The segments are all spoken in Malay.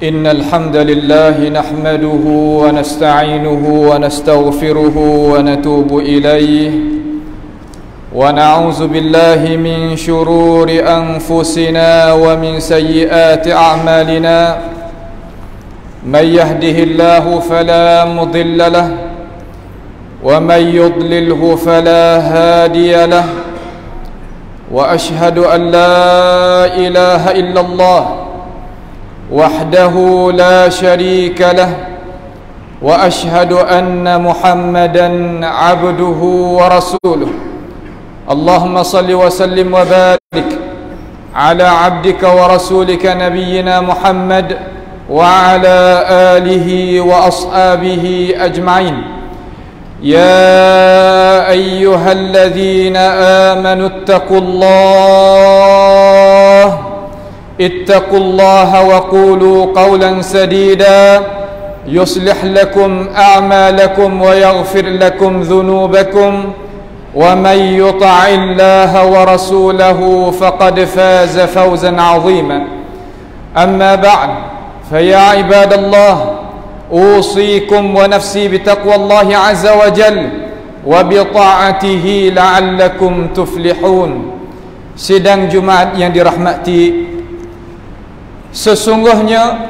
إن الحمد لله نحمده ونستعينه ونستغفره ونتوب إليه ونعوذ بالله من شرور أنفسنا ومن سيئات أعمالنا من يهده الله فلا مضل له ومن يضلله فلا هادي له وأشهد أن لا إله إلا الله وحده لا شريك له وأشهد أن محمدا عبده ورسوله اللهم صل وسلم وبارك على عبدك ورسولك نبينا محمد وعلى آله وأصحابه أجمعين يا أيها الذين آمنوا اتقوا الله وقولوا قولا سديدا يصلح لكم أعمالكم ويغفر لكم ذنوبكم ومن يطع الله ورسوله فقد فاز فوزا عظيما أما بعد فيا عباد الله أوصيكم ونفسي بتقوى الله عز وجل وبطاعته لعلكم تفلحون. Sidang Jumat yang dirahmati, sesungguhnya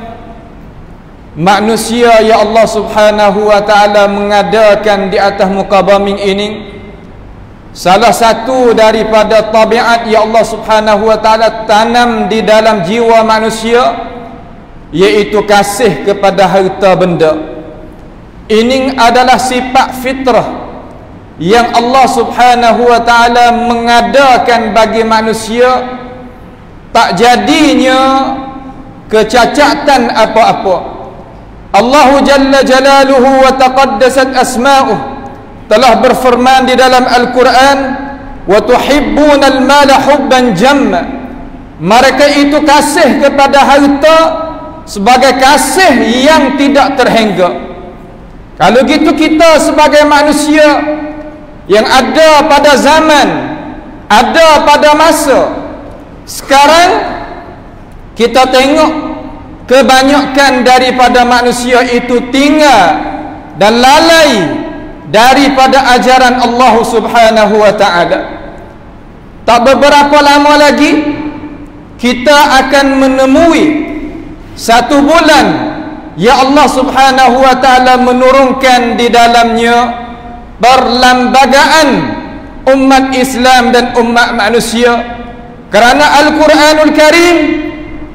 manusia ya Allah subhanahu wa ta'ala mengadakan di atas muka bumi ini, salah satu daripada tabiat ya Allah subhanahu wa ta'ala tanam di dalam jiwa manusia, yaitu kasih kepada harta benda. Ini adalah sifat fitrah yang Allah Subhanahu wa ta'ala mengadakan bagi manusia. Tak jadinya kecacatan apa-apa. Allah Jalla Jalaluhu wa taqaddasat asma'uh telah berfirman di dalam Al-Quran, wa tuhibbunal mala hubban jamma. Mereka itu kasih kepada harta sebagai kasih yang tidak terhingga. Kalau gitu, kita sebagai manusia yang ada pada zaman, ada pada masa sekarang, kita tengok kebanyakan daripada manusia itu tinggal dan lalai daripada ajaran Allah Subhanahu wa ta'ala. Tak beberapa lama lagi kita akan menemui satu bulan ya Allah Subhanahu wa ta'ala menurunkan di dalamnya perlembagaan umat Islam dan umat manusia. Kerana Al-Quranul Karim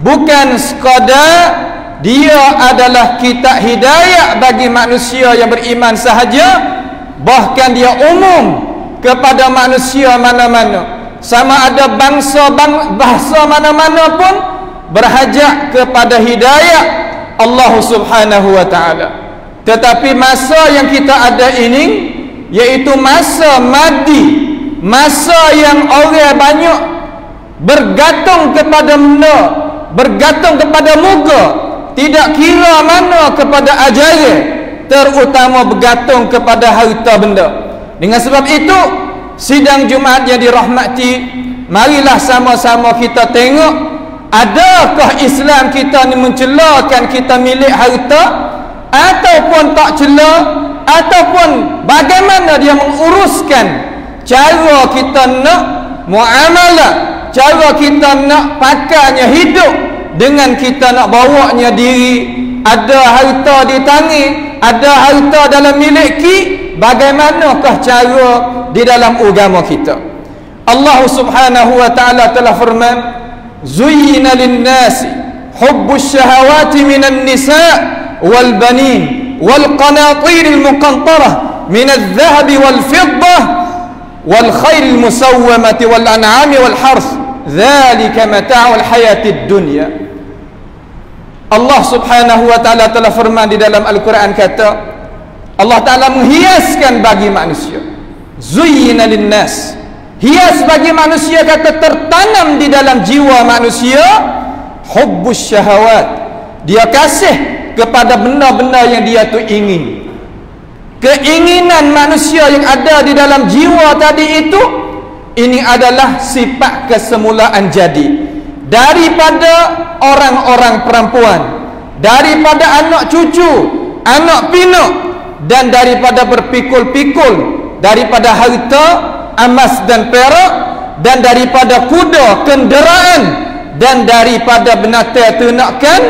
bukan sekadar dia adalah kitab hidayah bagi manusia yang beriman sahaja, bahkan dia umum kepada manusia mana-mana. Sama ada bahasa mana-mana pun berhajat kepada hidayah Allah Subhanahu wa ta'ala. Tetapi masa yang kita ada ini yaitu masa madi, masa yang orang banyak bergantung kepada benda, bergantung kepada muka, tidak kira mana kepada ajaran, terutama bergantung kepada harta benda. Dengan sebab itu, sidang Jumaat yang dirahmati, marilah sama-sama kita tengok, adakah Islam kita ni mencelakan kita milik harta, ataupun tak cela, ataupun bagaimana dia menguruskan cara kita nak muamalah, cara kita nak pakainya hidup, dengan kita nak bawanya diri. Ada harta di tangan, ada harta dalam miliki, bagaimanakah cara di dalam agama kita? Allah Subhanahu wa ta'ala telah firman, zuyyina lin-nasi hubbus syahawati minan nisa' wal banin wal qanatir al-muqantarah min adh-dhahab wal fiddah wal khayl al-musawwamati wal an'ami wal harth dzalika mata'ul hayatid dunya. Allah Subhanahu wa ta'ala telah firman di dalam Al-Quran, kata Allah Ta'ala menghiaskan bagi manusia, zuyyina lin-nas, hias bagi manusia, kata tertanam di dalam jiwa manusia hubbus syahawat, dia kasih kepada benda-benda yang dia tu ingin. Keinginan manusia yang ada di dalam jiwa tadi itu, ini adalah sifat kesemulaan jadi daripada orang-orang perempuan, daripada anak cucu, anak pinak, dan daripada berpikul-pikul, daripada harta emas dan perak, dan daripada kuda, kenderaan, dan daripada binatang ternakan,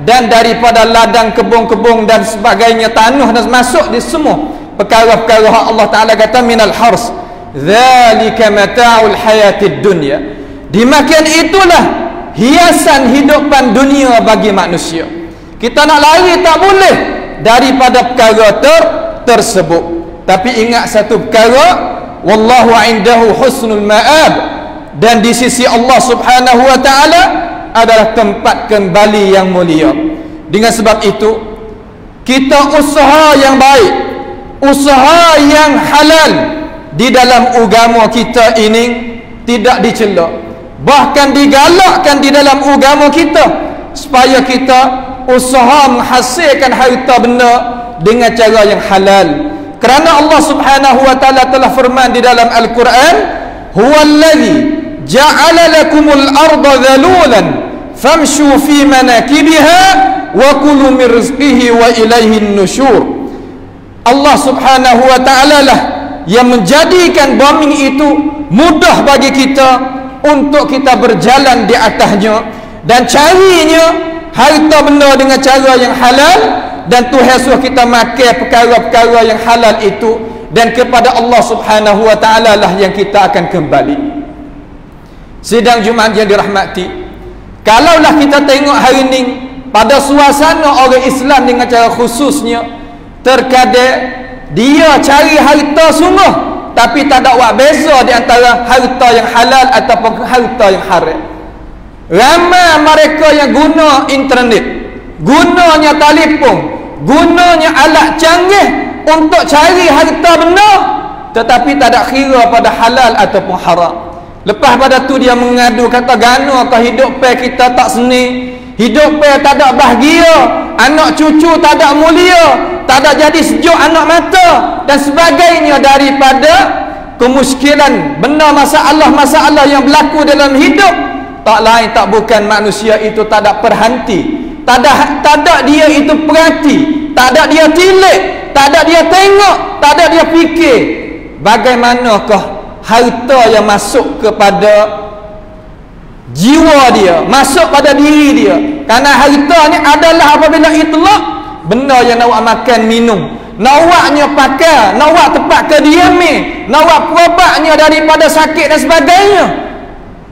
dan daripada ladang kebun-kebun dan sebagainya, tanah dan masuk di semua perkara-perkara Allah Ta'ala kata minal hars dzalika mata'ul hayatid dunya. Demikian itulah hiasan hidupan dunia bagi manusia. Kita nak lari tak boleh daripada perkara tersebut. Tapi ingat satu perkara, wallahu indahu husnul ma'ab, dan di sisi Allah Subhanahu wa ta'ala adalah tempat kembali yang mulia. Dengan sebab itu, kita usaha yang baik, usaha yang halal di dalam agama kita ini tidak dicela, bahkan digalakkan di dalam agama kita supaya kita usaha menghasilkan harta benda dengan cara yang halal. Kerana Allah Subhanahu wa ta'ala telah firman di dalam Al-Quran, huwallazi ja'ala lakumul arda dhalulan famshu fi manakibiha wa kulu min rizqihi wa ilaihin nusyur. Allah Subhanahu wa ta'ala lah yang menjadikan bumi itu mudah bagi kita untuk kita berjalan di atasnya, dan carinya harta benda dengan cara yang halal, dan Tuhan suruh kita makan perkara-perkara yang halal itu, dan kepada Allah Subhanahu wa ta'ala lah yang kita akan kembali. Sidang Jumaat yang dirahmati, kalaulah kita tengok hari ini pada suasana orang Islam dengan cara khususnya, terkadang dia cari harta sungguh, tapi tak ada buat beza di antara harta yang halal ataupun harta yang haram. Ramai mereka yang guna internet, gunanya telefon, gunanya alat canggih untuk cari harta benda, tetapi tak ada kira pada halal ataupun haram. Lepas pada tu dia mengadu kata gano ke hidup pe kita tak seni, hidup pe tak ada bahagia, anak cucu tak ada mulia, tak ada jadi sejuk anak mata dan sebagainya daripada kemuskilan benda masalah yang berlaku dalam hidup. Tak lain tak bukan manusia itu tak ada perhenti, tak ada dia itu perhati, tak ada dia tilik, tak ada dia tengok, tak ada dia fikir bagaimanakah harta yang masuk kepada jiwa dia, masuk pada diri dia. Karena harta ni adalah apabila itlaq, benda yang nak makan minum, nak buatnya pakai, nak buat tempat kediaman, nak buat perobatnya daripada sakit dan sebagainya.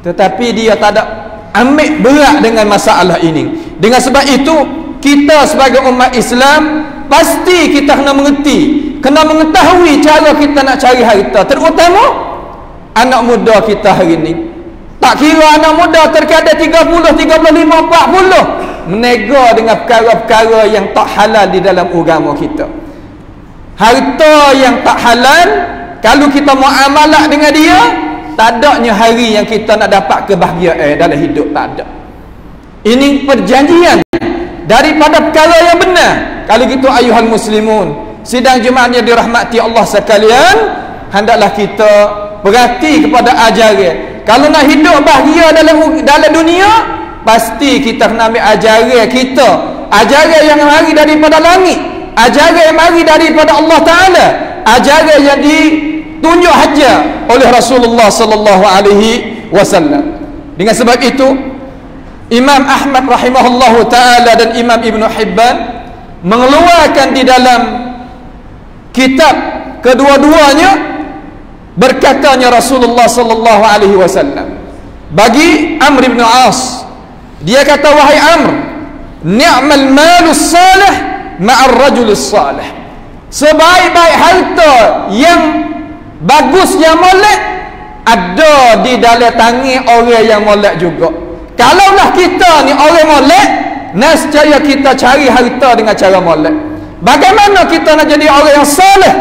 Tetapi dia tak ada ambil berat dengan masalah ini. Dengan sebab itu kita sebagai umat Islam pasti kita kena mengerti, kena mengetahui cara kita nak cari harta, terutama anak muda kita hari ini. Tak kira anak muda terkadang 30, 35, 40 menega dengan perkara-perkara yang tak halal di dalam agama kita. Harta yang tak halal, kalau kita muamalah dengan dia, tak adanya hari yang kita nak dapat kebahagiaan dalam hidup, tak ada. Ini perjanjian daripada perkara yang benar. Kalau gitu ayuhal muslimun, sidang Jumaat yang dirahmati Allah sekalian, hendaklah kita berhati kepada ajaran. Kalau nak hidup bahagia dalam dunia, pasti kita kena ambil ajaran kita, ajaran yang mari daripada langit, ajaran yang mari daripada Allah Ta'ala, ajaran yang ditunjuk haja oleh Rasulullah sallallahu alaihi wasallam. Dengan sebab itu Imam Ahmad rahimahullahu taala dan Imam Ibn Hibban mengeluarkan di dalam kitab kedua-duanya, berkatanya Rasulullah sallallahu alaihi wasallam bagi Amr bin As, dia kata, wahai Amr, ni'mal malus salih ma'ar rajulus salih, sebaik-baik harta yang bagus yang molek ada di dalam tangan orang yang molek juga. Kalaulah kita ni orang molek, nescaya kita cari harta dengan cara molek. Bagaimana kita nak jadi orang yang salih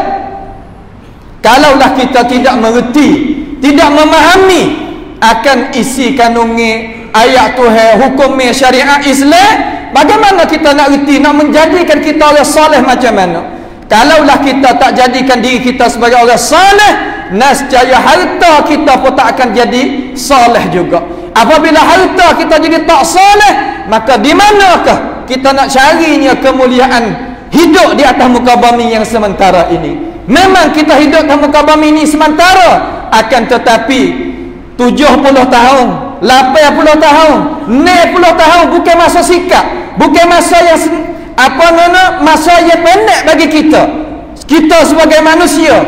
kalaulah kita tidak mengerti, tidak memahami akan isi kandungan ayat Tuhan, hukum syariat Islam? Bagaimana kita nak reti, nak menjadikan kita orang salih macam mana? Kalaulah kita tak jadikan diri kita sebagai orang salih, nescaya harta kita pun tak akan jadi salih juga. Apabila harta kita jadi tak salih, maka di manakah kita nak carinya kemuliaan hidup di atas muka bumi yang sementara ini? Memang kita hidup di muka bumi ini sementara, akan tetapi 70 tahun, 80 tahun, 60 tahun bukan masa sikap, bukan masa yang masa yang pendek bagi kita. Kita sebagai manusia,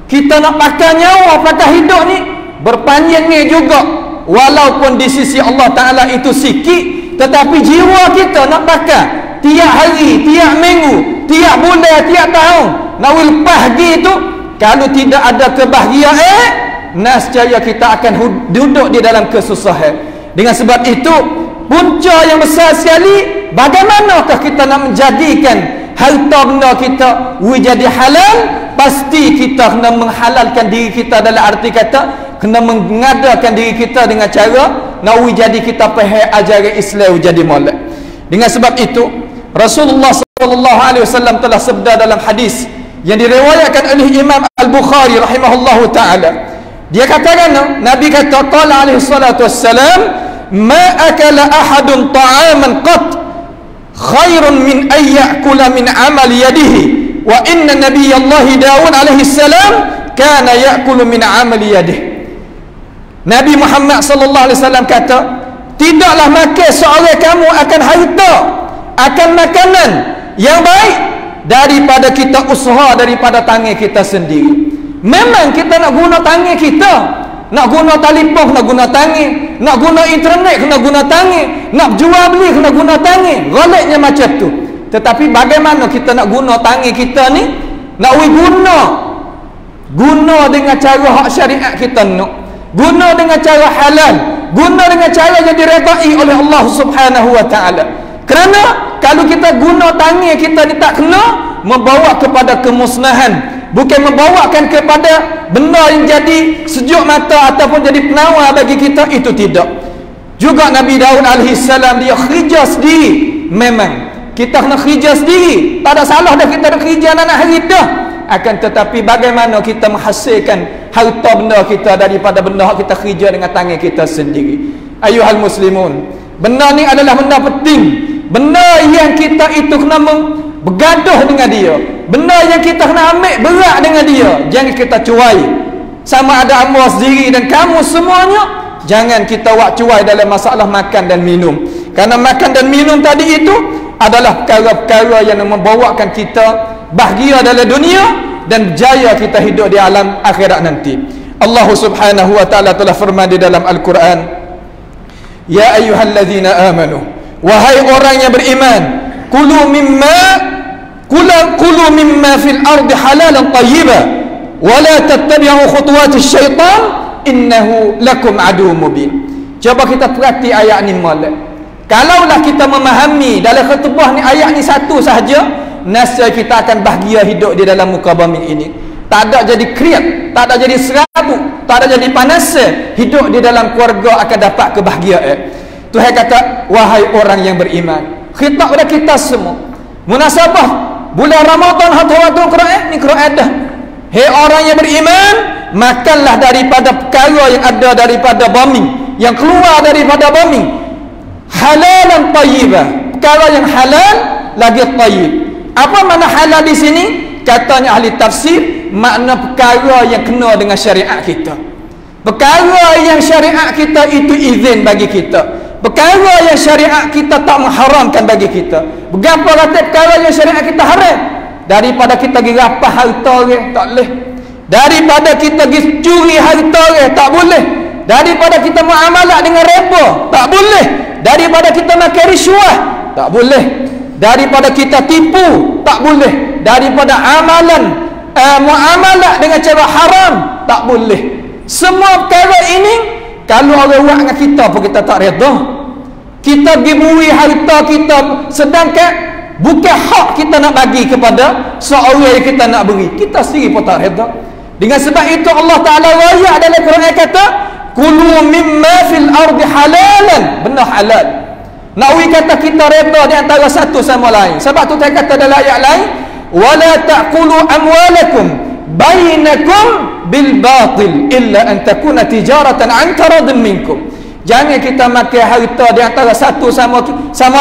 kita nak pakai nyawa, pakai hidup ni berpanjangnya juga. Walaupun di sisi Allah Ta'ala itu sikit, tetapi jiwa kita nak pakai tiap hari, tiap minggu, tiap bulan, tiap tahun, nak lepas gitu. Kalau tidak ada kebahagiaan, nescaya kita akan duduk di dalam kesusahan. Dengan sebab itu, punca yang besar sekali, bagaimanakah kita nak menjadikan harta benda kita jadi halal? Pasti kita kena menghalalkan diri kita, dalam arti kata kena mengadakan diri kita dengan cara nak jadi kita faham ajaran Islam jadi molek. Dengan sebab itu Rasulullah sallallahu alaihi wasallam telah sabda dalam hadis yang diriwayatkan oleh Imam Al-Bukhari rahimahullahu taala. Dia katakan, Nabi kata, qala alaihi salatu wassalam, ma akala ahadun ta'aman qat khairun min an ya'kula min amal yadihi wa inna nabiyallahi Daud alaihi salam kana ya'kulu min amal yadihi. Nabi Muhammad sallallahu alaihi wasallam kata, tidaklah makan seorang kamu akan harta, akan makanan yang baik daripada kita usaha daripada tangan kita sendiri. Memang kita nak guna tangan kita, nak guna telefon kena guna tangan, nak guna internet kena guna tangan, nak jual beli kena guna tangan, goleknya macam tu. Tetapi bagaimana kita nak guna tangan kita ni? Nak guna dengan cara hak syariat kita nak. Guna dengan cara halal, guna dengan cara yang diredai oleh Allah Subhanahu wa taala. Kerana kalau kita guna tangan kita ni tak kena, membawa kepada kemusnahan, bukan membawakan kepada benda yang jadi sejuk mata ataupun jadi penawar bagi kita, itu tidak. Juga Nabi Daud alaihi salam dia khijah sendiri. Memang kita kena khijah sendiri, tak ada salah dah kita nak khijah anak hari dah. Akan tetapi bagaimana kita menghasilkan harta benda kita daripada benda yang kita khijah dengan tangan kita sendiri. Ayuhal muslimun, benda ni adalah benda penting, benda yang kita itu kena bergaduh dengan dia, benda yang kita kena ambil berat dengan dia. Jangan kita cuai, sama ada hamba sendiri dan kamu semuanya. Jangan kita buat cuai dalam masalah makan dan minum, kerana makan dan minum tadi itu adalah perkara-perkara yang membawakan kita bahagia dalam dunia dan berjaya kita hidup di alam akhirat nanti. Allah Subhanahu wa taala telah firman di dalam Al-Quran, ya ayyuhallazina amanu, wahai orang yang beriman, kulu mimma fil ardi halalan tayyiban wa la tattabi'u khutuwatis syaitan innahu lakum aduwwun mubin. Cuba kita perhati ayat ni molek. Kalaulah kita memahami dalam khutbah ni ayat ni satu sahaja, nasya kita akan bahagia hidup di dalam muka bumi ini. Tak ada jadi kriat, tak ada jadi serabut, tak ada jadi panas. Hidup di dalam keluarga akan dapat kebahagiaan. Tuhan kata, wahai orang yang beriman. Khitab kepada kita semua. Munasabah bulan Ramadan hatu-hatu Quran ni Quran dah. Hei orang yang beriman, makanlah daripada perkara yang ada daripada bumi, yang keluar daripada bumi. Halalan tayyibah, perkara yang halal lagi tayyib. Apa makna halal di sini? Katanya ahli tafsir, makna perkara yang kena dengan syariat kita, perkara yang syariat kita itu izin bagi kita, perkara yang syariat kita tak mengharamkan bagi kita. Berapa kata perkara yang syariat kita haram? Daripada kita pergi rapah harta orang, tak boleh. Daripada kita pergi curi harta orang, tak boleh. Daripada kita muamalah dengan riba, tak boleh. Daripada kita makan riswah, tak boleh. Daripada kita tipu, tak boleh. Daripada amalan muamalah dengan cara haram, tak boleh. Semua perkara ini kalau orang buat dengan kita pun kita tak redha. Kita diberi harta kita, sedangkan bukan hak kita nak bagi kepada seorang yang kita nak beri, kita sendiri pun tak redha. Dengan sebab itu Allah Ta'ala raya dalam Quran kata, kulu mimma fil ardi halalan, benar halal. Nawawi kata kita redha di antara satu sama lain. Sebab tu dia kata dalam ayat lain, wala ta'kulu amwalakum bainakum bil batil illa an takuna tijaratan an taradin minkum. Jangan kita makan harta di antara satu sama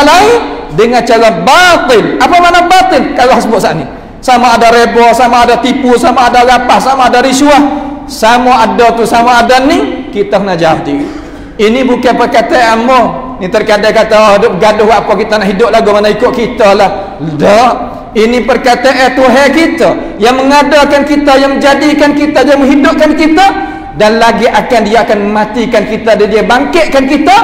lain dengan cara batil. Apa makna batil? Kalau sebut saat ni, sama ada riba, sama ada tipu, sama ada rapah, sama ada riswah, sama ada tu, sama ada ni, kita kena jawab diri. Ini bukan perkataan amah. Ni terkadang kata, oh, gaduh apa kita nak hidup lagu mana ikut kita lah. Tak. Ini perkataan Tuhan kita yang mengadakan kita, yang menjadikan kita, yang menghidupkan kita, dan lagi dia akan mematikan kita, dan dia bangkitkan kita,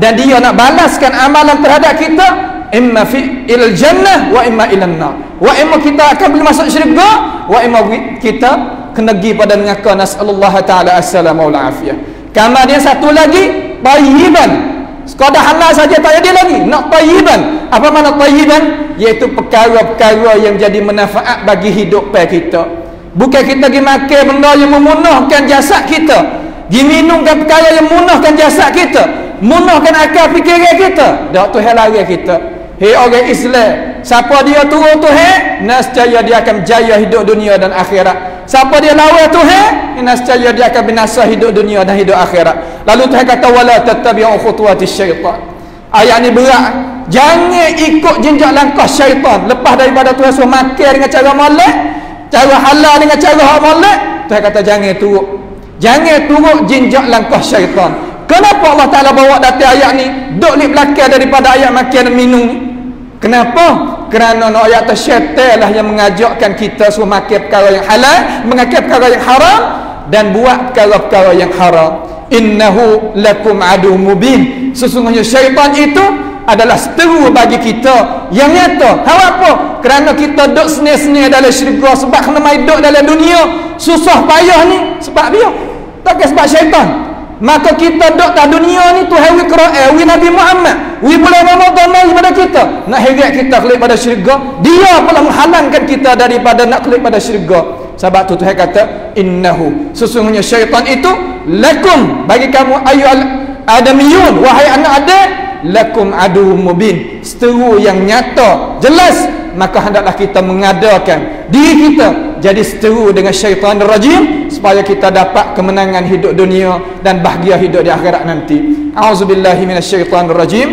dan dia nak balaskan amalan terhadap kita, imma fi ilal jannah wa imma ilan nar. Wa imma kita akan boleh masuk syurga, wa imma kita kena pergi pada neraka. Nasallallahu taala assalamu wal afiyah. Kemudian satu lagi, tayyiban. Sekadar halal saja tak ada lagi, nak tayyiban. Apa makna tayyiban? Iaitu perkara-perkara yang jadi manfaat bagi hidup kita. Bukan kita pergi makan benda yang memunahkan jasad kita, diminumkan perkara yang memunahkan jasad kita, memunahkan akal fikiran kita. Dak Tuhan larang kita. Hei orang Islam, siapa dia turun Tuhan, nescaya dia akan berjaya hidup dunia dan akhirat. Siapa dia lawan Tuhan, nescaya dia akan binasa hidup dunia dan hidup akhirat. Lalu Tuhan kata, wala tattabi'u khutuwatis syaitan. Ayat ni berat. Jangan ikut jenjak langkah syaitan. Lepas daripada Tuhan suruh makan dengan cara molek, cara halal dengan cara hak molek, Tuhan kata jangan turut. Jangan turut jenjak langkah syaitan. Kenapa Allah Ta'ala bawa datang ayat ni duk lip belakang daripada ayat makan dan minum ni? Kenapa? Kerana ayat tu syaitan lah yang mengajakkan kita suruh makan perkara yang halal, mengajar perkara yang haram, dan buat perkara-perkara yang haram. Innahu lakum adu mubin. Sesungguhnya syaitan itu adalah seteru bagi kita yang nyata. Tahu apa? Kerana kita duduk seni-seni dalam syurga sebab kena mai duduk dalam dunia susah payah ni sebab dia, tak sebab syaitan. Maka kita duduk dalam dunia ni Tuhan wi Quran, wi Nabi Muhammad, wi bulan Ramadan mari pada kita nak heret kita kelak pada syurga. Dia pula menghalangkan kita daripada nak kelak pada syurga. Sebab tu Tuhan kata innahu, sesungguhnya syaitan itu lakum, bagi kamu ayyuhal adamiyun, wahai anak Adam, lakum aduwwum mubin, seteru yang nyata jelas. Maka hendaklah kita mengadakan diri kita jadi seteru dengan syaitan rajim supaya kita dapat kemenangan hidup dunia dan bahagia hidup di akhirat nanti. A'udzubillahi minasyaitanir rajim.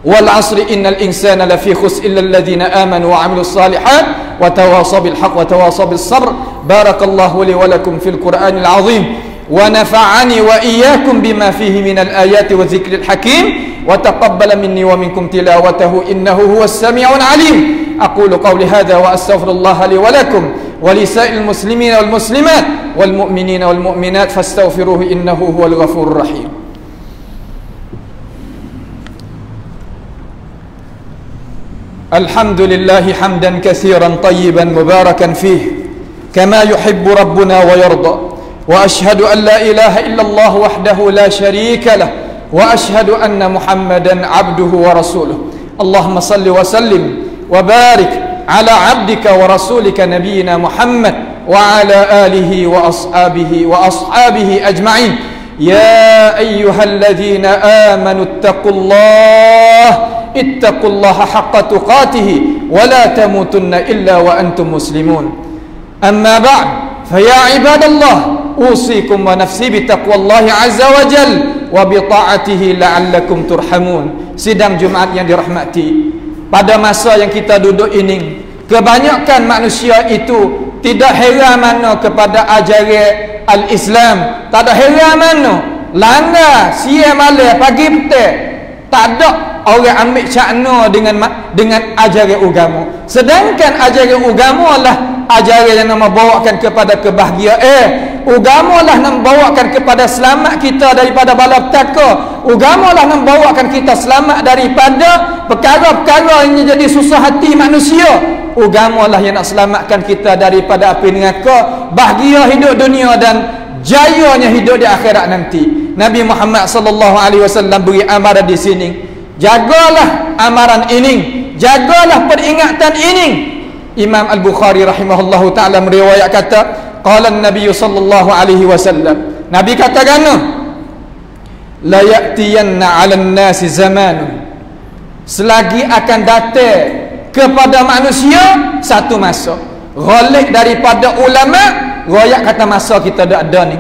Wal 'asri innal insana lafi khusr illa alladhina amanu wa 'amilus salihat wa tawasaw bil haqq wa tawasaw bis sabr. Barakallahu li wa lakum fil Qur'anil 'azim wa nafa'ani wa iyyakum bima fihi minal ayati wa dzikril hakim. وتقبل مني ومنكم تلاوته إنه هو السميع العليم. أقول قولي هذا وأستغفر الله لي ولكم ولسائر المسلمين والمسلمات والمؤمنين والمؤمنات فاستغفروه إنه هو الغفور الرحيم. الحمد لله حمدا كثيرا طيبا مباركا فيه كما يحب ربنا ويرضى، وأشهد أن لا إله إلا الله وحده لا شريك له، وأشهد أن محمدا عبده ورسوله. اللهم صل وسلم وبارك على عبدك ورسولك نبينا محمد وعلى آله وأصحابه أجمعين. يا أيها الذين آمنوا اتقوا الله حق تقاته ولا تموتن إلا وأنتم مسلمون. أما بعد فيا عباد الله أوصيكم ونفسي بتقوى الله عز وجل وبطاعته لعلكم ترحمون. Sidang Jumaat yang dirahmati, pada masa yang kita duduk ini, kebanyakan manusia itu tidak heran mana kepada ajaran al-Islam, tak ada heran mana langa siang malam pagi petang, tak ada orang ambil cakna dengan ajaran agama. Sedangkan ajaran agama lah ajaran yang membawakan kepada kebahagiaan. Agama lah membawakan kepada selamat kita daripada bala petaka. Agama lah membawakan kita selamat daripada perkara-perkara yang jadi susah hati manusia. Agama lah yang nak selamatkan kita daripada api neraka, bahagia hidup dunia dan jayanya hidup di akhirat nanti. Nabi Muhammad sallallahu alaihi wasallam beri amaran di sini. Jagalah amaran ini, jagalah peringatan ini. Imam Al-Bukhari rahimahullahu taala meriwayat kata, qala an-nabiy sallallahu alaihi wasallam, Nabi katakan, la ya'tiyanna 'alan nasi zamanun, selagi akan datang kepada manusia satu masa, ghalib daripada ulama, royak kata masa kita dak ada ni,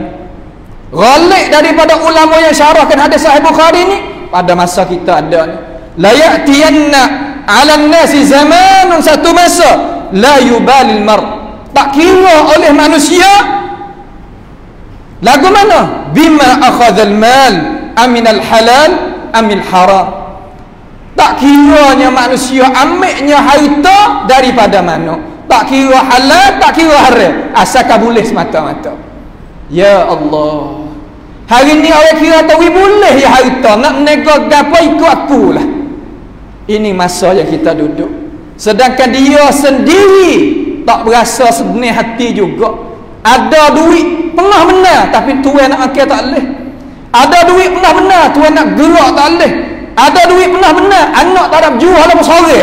ghalib daripada ulama yang syarahkan hadis sahih Bukhari ni, pada masa kita ada ni. La ya'tiyanna 'alan nasi zamanun, satu masa, la yubalil mar, tak kira oleh manusia lagu mana, bima akhadhal mal aminal halal amil haram, tak kiranya manusia ambilnya harta daripada mana, tak kira halal tak kira haram, asalkan boleh semata-mata. Ya Allah, hari ni orang kira tahu boleh ya harta, nak nego gapo ikut akulah. Ini masa yang kita duduk, sedangkan dia sendiri tak berasa sebenar hati juga. Ada duit pernah benar tapi tuan nak makan tak boleh. Ada duit pernah benar tuan nak gerak tak boleh. Ada duit pernah benar anak tak ada berjual walaupun sore.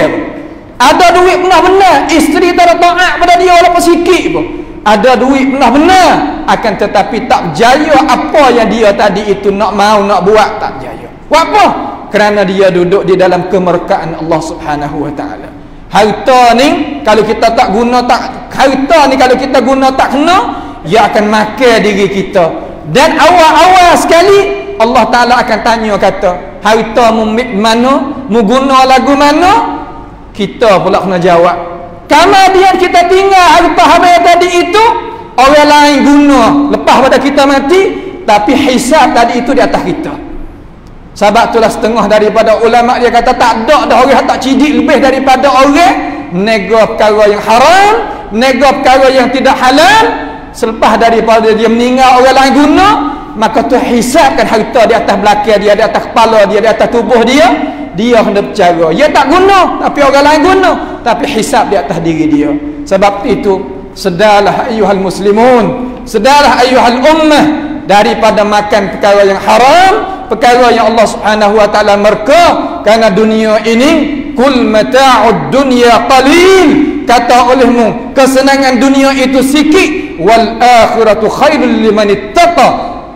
Ada duit pernah benar isteri tak ada taat pada dia walaupun sikit pun. Ada duit pernah benar, akan tetapi tak berjaya apa yang dia tadi itu nak mau nak buat, tak berjaya. Apa? Kerana dia duduk di dalam kemurkaan Allah Subhanahu wa taala. Harta ni kalau kita tak guna, harta ni kalau kita guna tak kena, ia akan makan diri kita. Dan awal-awal sekali Allah Taala akan tanya, kata, harta mu mana, mu guna lagu mana? Kita pula kena jawab. Kemudian kita tinggal harta habis tadi itu, orang lain guna lepas pada kita mati, tapi hisab tadi itu di atas kita. Sebab itulah setengah daripada ulama dia kata tak ada dah orang tak cidik lebih daripada orang nego perkara yang haram, nego perkara yang tidak halal. Selepas daripada dia meninggal orang lain guna, maka tu hisabkan harta di atas belakang dia, di atas kepala dia, di atas tubuh dia, dia hendak bercara. Dia tak guna, tapi orang lain guna, tapi hisab di atas diri dia. Sebab itu, sedarlah ayyuhal muslimun, sedarlah ayyuhal ummah, daripada makan perkara yang haram, perkara yang Allah Subhanahu wa taala murka. Kerana dunia ini, kul mata'ud dunya qalil, kata olehmu kesenangan dunia itu sikit, wal akhiratu khairul liman ittaqa,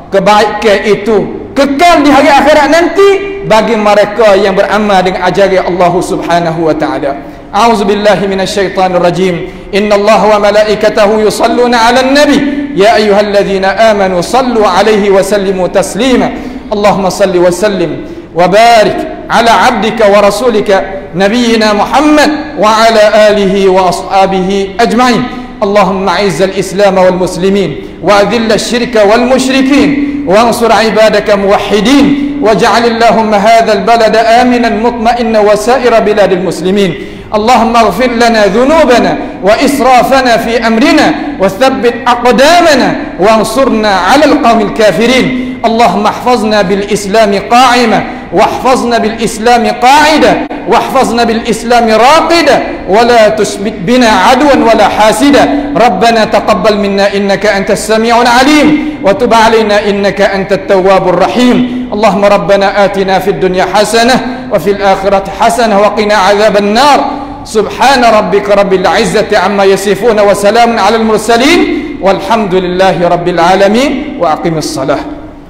kebaikan itu kekal di hari akhirat nanti bagi mereka yang beramal dengan ajaran Allah Subhanahu wa taala. A'udzubillahi minasyaitonir rajim. Innallaha wa malaikatahu yusalluna 'alan nabi ya ayyuhalladzina amanu sallu 'alaihi wa sallimu taslima. Allahumma salli wa sallim wa barik ala 'abdika wa rasulika nabiyyina Muhammad wa ala alihi wa ashabihi ajma'in. Allahumma 'izzal islam wal muslimin wa adhill asy-syirka wal musyrikin وانصر عبادك موحدين واجعل اللهم هذا البلد آمنا مطمئنا وسائر بلاد المسلمين. اللهم اغفر لنا ذنوبنا وإسرافنا في أمرنا وثبت أقدامنا وانصرنا على القوم الكافرين. اللهم احفظنا بالإسلام قائمة واحفظنا بالإسلام قاعدة واحفظنا بالإسلام راقدة ولا تشبك بنا عدوا ولا حاسدا. ربنا تقبل منا إنك أنت السميع العليم وتب علينا إنك أنت التواب الرحيم. اللهم ربنا آتنا في الدنيا حسنة وفي الآخرة حسنة وقنا عذاب النار. سبحان ربك رب العزة عما يصفون وسلام على المرسلين والحمد لله رب العالمين وأقم الصلاة.